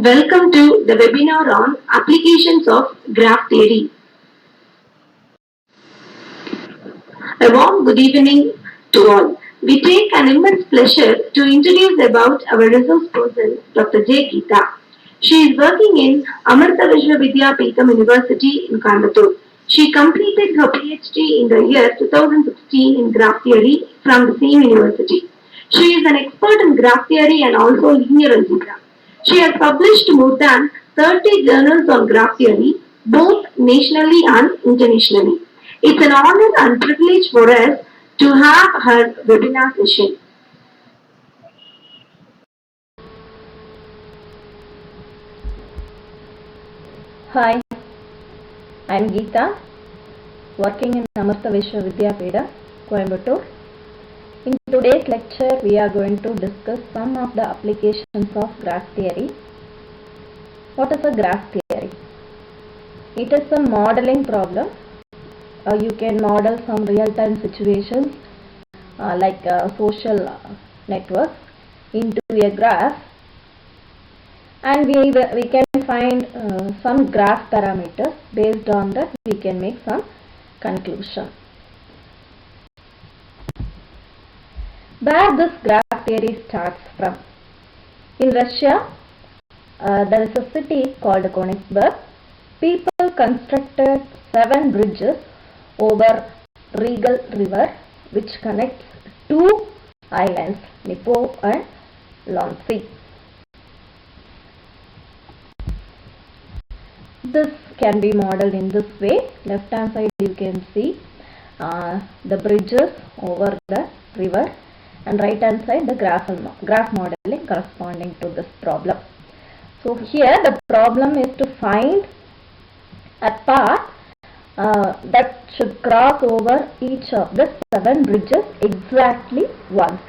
Welcome to the webinar on applications of graph theory. A warm good evening to all. We take an immense pleasure to introduce about our resource person, Dr. J. Geeta. She is working in Amartya Vishwa Vidya Peetham University in Coimbatore. She completed her PhD in the year 2016 in graph theory from the same university. She is an expert in graph theory and also linear algebra. She has published more than 30 journals on graph theory, both nationally and internationally. It's an honor and privilege for us to have her webinar session. Hi, I am Geeta, working in Amartya Vishwa Vidya Peetham, Coimbatore. In today's lecture, we are going to discuss some of the applications of graph theory. What is a graph theory? It is a modeling problem. You can model some real-time situations like social networks into a graph, and we can find some graph parameters. Based on that, we can make some conclusion. Where this graph theory starts from? In Russia, there is a city called Königsberg. People constructed 7 bridges over Regal River, which connects 2 islands, Dnipro and Lonsky. This can be modeled in this way. Left hand side you can see the bridges over the river, and right hand side the graph modeling corresponding to this problem. So here the problem is to find a path that should cross over each of the 7 bridges exactly once,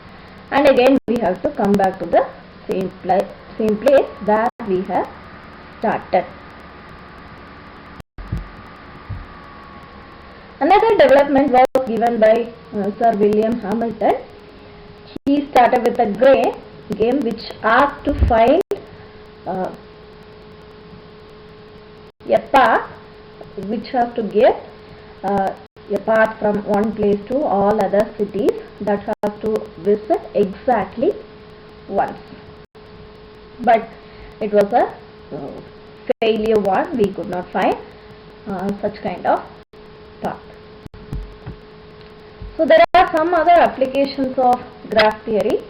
and again we have to come back to the same place where we have started. Another development was given by Sir William Hamilton. He started with a game which asked to find a path which has to give a path from one place to all other cities that have to visit exactly once. But it was a failure one. We could not find such kind of path. So there are some other applications of graph theory.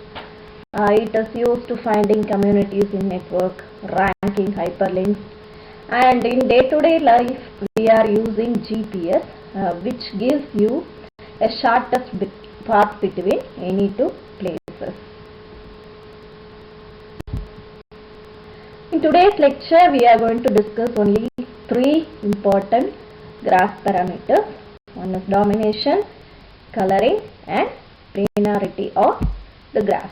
It is used to finding communities in network, ranking hyperlinks, and in day-to-day life we are using GPS, which gives you a shortest path between any 2 places. In today's lecture we are going to discuss only 3 important graph parameters. One is domination, coloring, and planarity of the graph.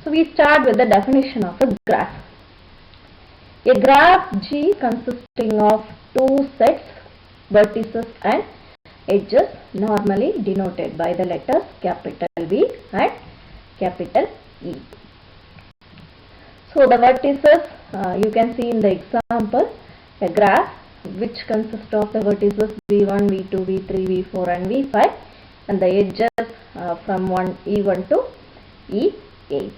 So we start with the definition of a graph. A graph G consisting of 2 sets, vertices and edges, normally denoted by the letters capital V and capital E. So the vertices, you can see in the example, a graph which consists of the vertices V1, V2, V3, V4 and V5, and the edges from E1 to E8.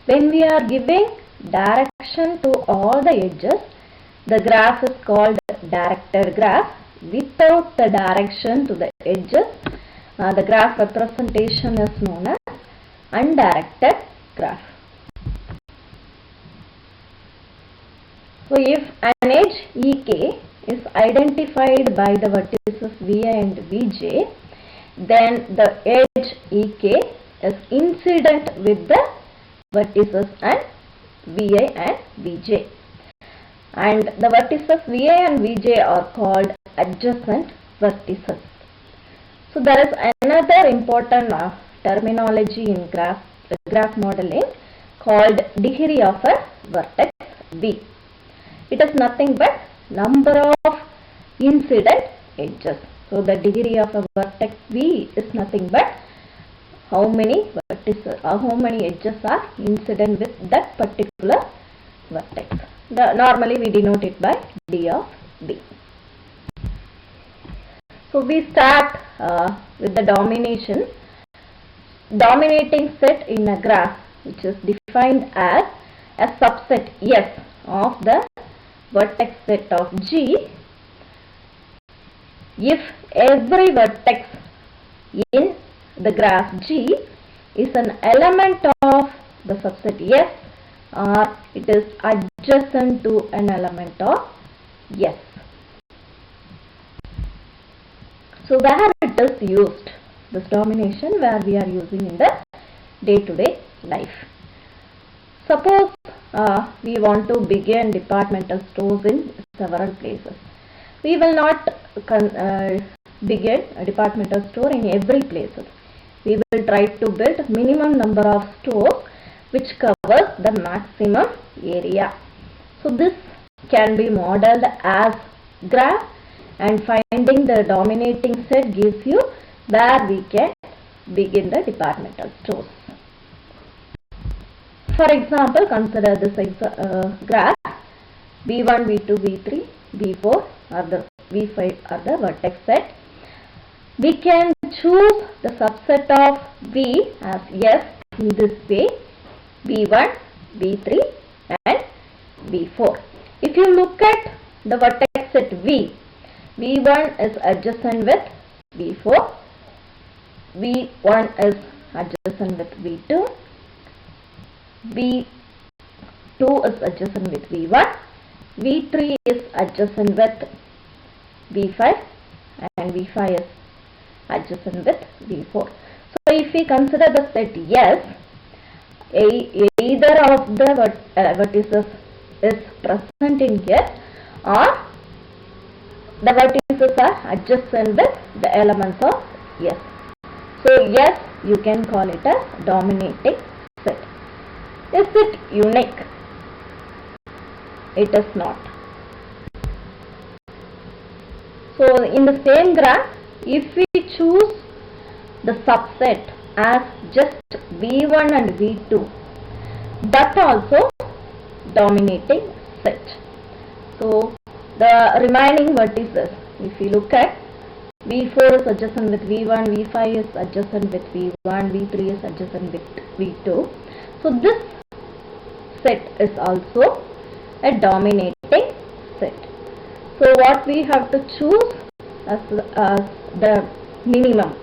When we are giving direction to all the edges, the graph is called directed graph. Without the direction to the edges, the graph representation is known as undirected graph. So if an edge EK is identified by the vertices Vi and Vj, then the edge EK is incident with the vertices and Vi and Vj, and the vertices Vi and Vj are called adjacent vertices. So there is another important terminology in graph modeling called degree of a vertex V. It is nothing but number of incident edges. So the degree of a vertex V is nothing but how many vertices or how many edges are incident with that particular vertex. Normally we denote it by d of b. So we start with the dominating set in a graph, which is defined as a subset S of the vertex set of G if every vertex in the graph G is an element of the subset S or it is adjacent to an element of S. So where it is used, this domination where we are using in the day-to-day life. Suppose we want to begin departmental stores in several places. We will not begin a departmental store in every place. We will try to build minimum number of stores which covers the maximum area. So this can be modeled as graph, and finding the dominating set gives you where we can begin the departmental stores. For example, consider this graph. V1, V2, V3, V4 are the V5 are the vertex set. We can choose the subset of V as S in this way: V1, V3 and V4. If you look at the vertex set V, V1 is adjacent with V4, V1 is adjacent with V2, V2 is adjacent with V1, V3 is adjacent with V5 and V5 is adjacent with V4. So if we consider the set S, either of the vertices is present in S or the vertices are adjacent with the elements of S. So yes, you can call it as dominating set. Is it unique? It is not. So in the same graph, if we choose the subset as just V1 and V2, that also dominating set. So the remaining vertices, if we look at, V4 is adjacent with V1, V5 is adjacent with V1, V3 is adjacent with V2. So this set is also a dominating set. So what we have to choose as the minimum,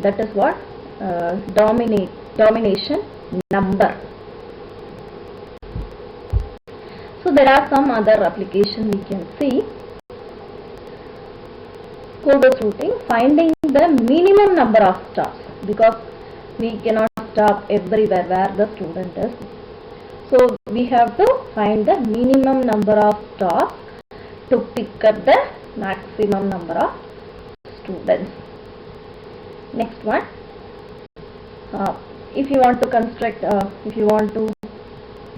that is what domination number. So there are some other applications we can see. Codus routing, finding the minimum number of stops, because we cannot stop everywhere where the student is. So we have to find the minimum number of stops to pick up the maximum number of students. Next one, if you want to construct, if you want to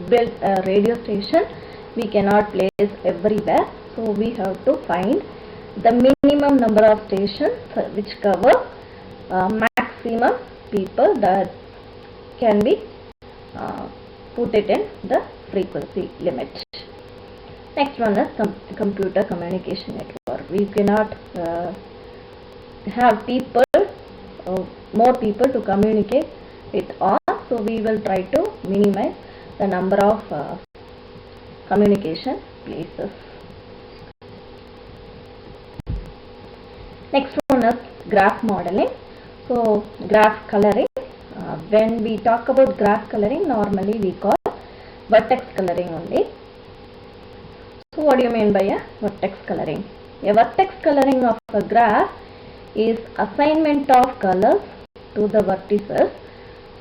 build a radio station, we cannot place everywhere. So we have to find the minimum number of stations which cover maximum people that can be put it in the frequency limit. Next one is computer communication network. We cannot have people, more people to communicate with on, so we will try to minimize the number of communication places. Next one is graph modeling. So graph coloring. When we talk about graph coloring, normally we call vertex coloring only. So what do you mean by a vertex coloring? A vertex coloring of a graph is assignment of colors to the vertices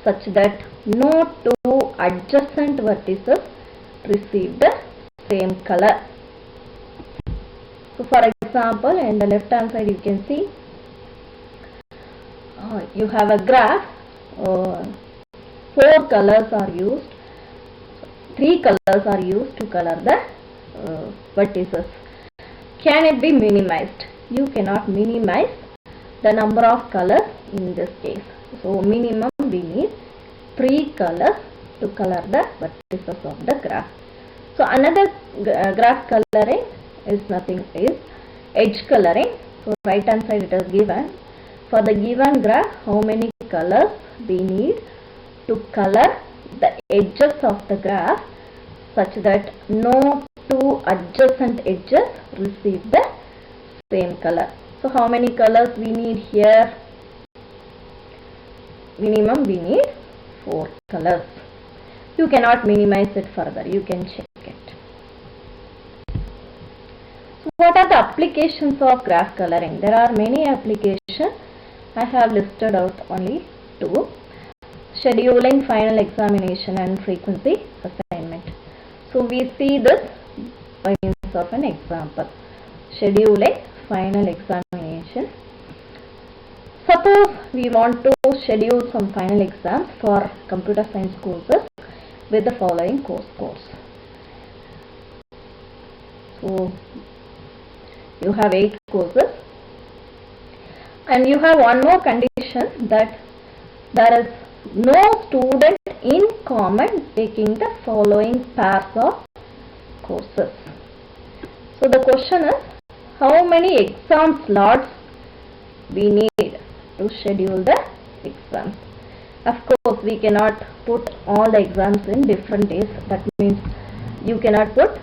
such that no two adjacent vertices receive the same color. So for example, in the left hand side you can see you have a graph, 4 colors are used, 3 colors are used to color the vertices. Can it be minimized? You cannot minimize the number of colors in this case. So minimum we need 3 colors to color the vertices of the graph. So another graph coloring is nothing is edge coloring. So right hand side it is given. For the given graph, how many colors we need to color the edges of the graph such that no two adjacent edges receive the same color. So how many colors we need here? Minimum we need 4 colors. You cannot minimize it further. You can check it. So what are the applications of graph coloring? There are many applications. I have listed out only 2. Scheduling final examination and frequency assignment. So we see this by means of an example. Scheduling final examination. Suppose we want to schedule some final exams for computer science courses with the following course. So you have 8 courses and you have one more condition, that there is no student in common taking the following pairs of courses. So the question is, how many exam slots we need to schedule the exams? Of course, we cannot put all the exams in different days. That means you cannot put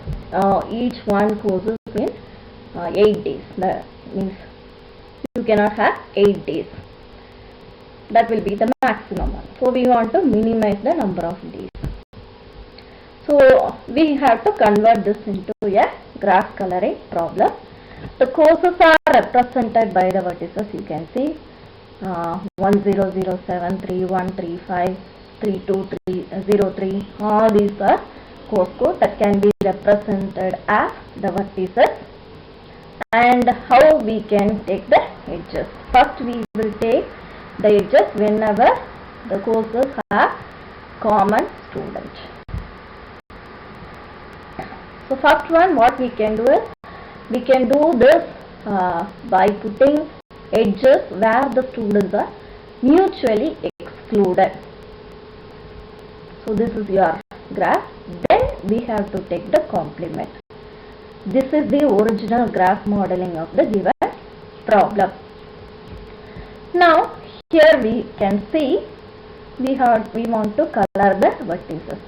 each one courses in 8 days. That means you cannot have 8 days. That will be the maximum one. So we want to minimize the number of days. So we have to convert this into a graph coloring problem. The courses are represented by the vertices. You can see 1007, 3135, 3203. All these are course code that can be represented as the vertices. And how we can take the edges? First we will take the edges whenever the courses have common student. So first one, what we can do is, we can do this by putting edges where the students are mutually excluded. So this is your graph. Then we have to take the complement. This is the original graph modeling of the given problem. Now here we can see we want to color the vertices.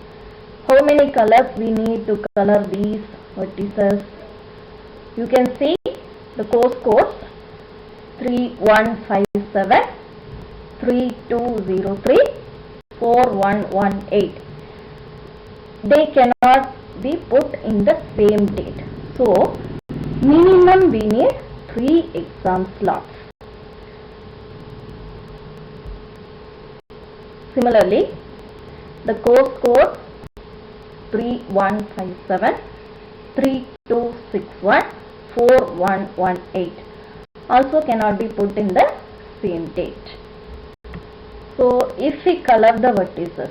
How many colors we need to color these vertices? You can see the course codes 3157, 3203, 4118. They cannot be put in the same date. So minimum we need 3 exam slots. Similarly, the course code 3157, 3261, 4118 also cannot be put in the same date. So if we color the vertices,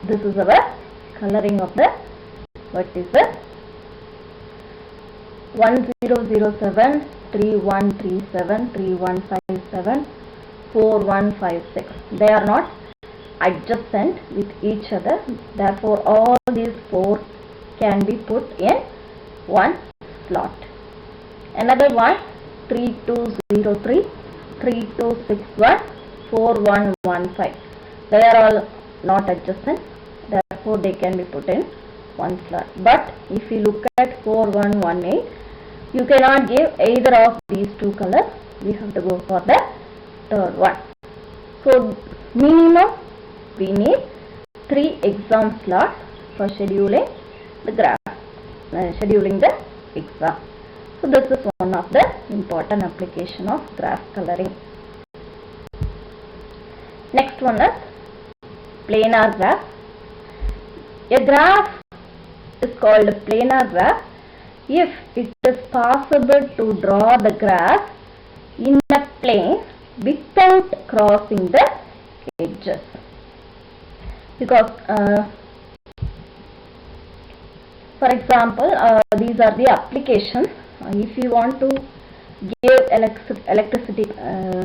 this is our coloring of the vertices. 1007, 3137, 3157, 4156. They are not adjacent with each other. Therefore, all these 4 can be put in one slot. Another one 3203, 3261, 4115. They are all not adjacent. Therefore, they can be put in one slot. But if you look at 4118, you cannot give either of these 2 colors. We have to go for the third one. So minimum we need 3 exam slots for scheduling the graph, scheduling the exam. So this is one of the important application of graph coloring. Next one is planar graph. A graph is called a planar graph if it is possible to draw the graph in a plane without crossing the edges. Because for example, these are the applications. If you want to give electricity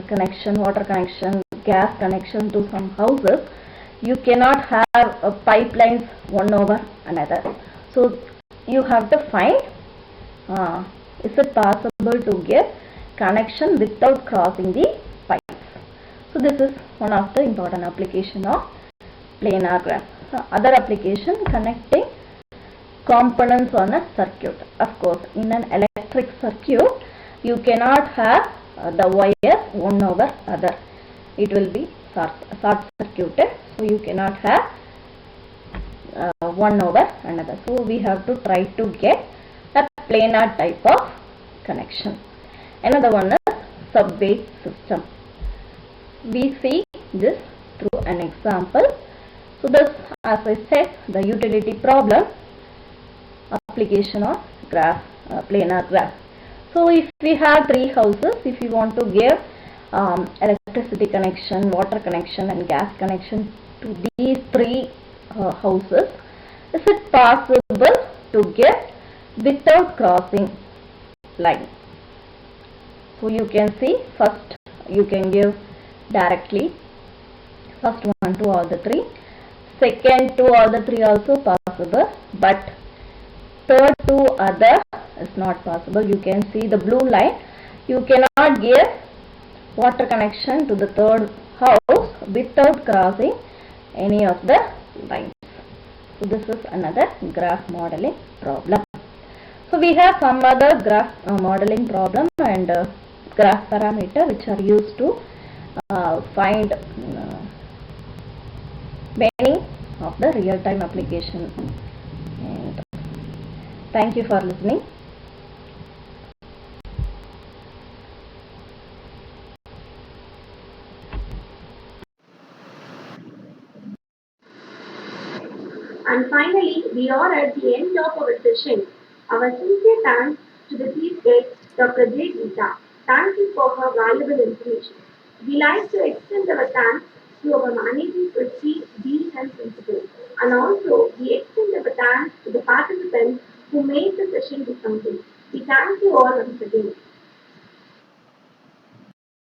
connection, water connection, gas connection to some houses, you cannot have pipelines one over another. So you have to find is it possible to get connection without crossing the pipes. So this is one of the important application of planar graph. Other application, connecting components on a circuit. Of course, in an electric circuit, you cannot have the wires one over other. It will be short circuited. So you cannot have one over another. So we have to try to get a planar type of connection. Another one is subway system. We see this through an example. So this, as I said, the utility problem application of graph, planar graph. So if we have three houses, if you want to give electricity connection, water connection and gas connection to these three houses, is it possible to get without crossing line? So you can see, first you can give directly first one to all the three, second to all the three also possible, but third to other is not possible. You can see the blue line. You cannot give water connection to the third house without crossing any of the lines. So this is another graph modeling problem. So we have some other graph modeling problem and graph parameter which are used to find many of the real-time application. And thank you for listening. And finally, we are at the end of our session. Our sincere thanks to the chief guest, Dr. J. Geeta. Thank you for her valuable information. We like to extend our thanks to our managing trustee, dean and principal. And also, we extend our thanks to the participants who made the session be complete. We thank you all once again.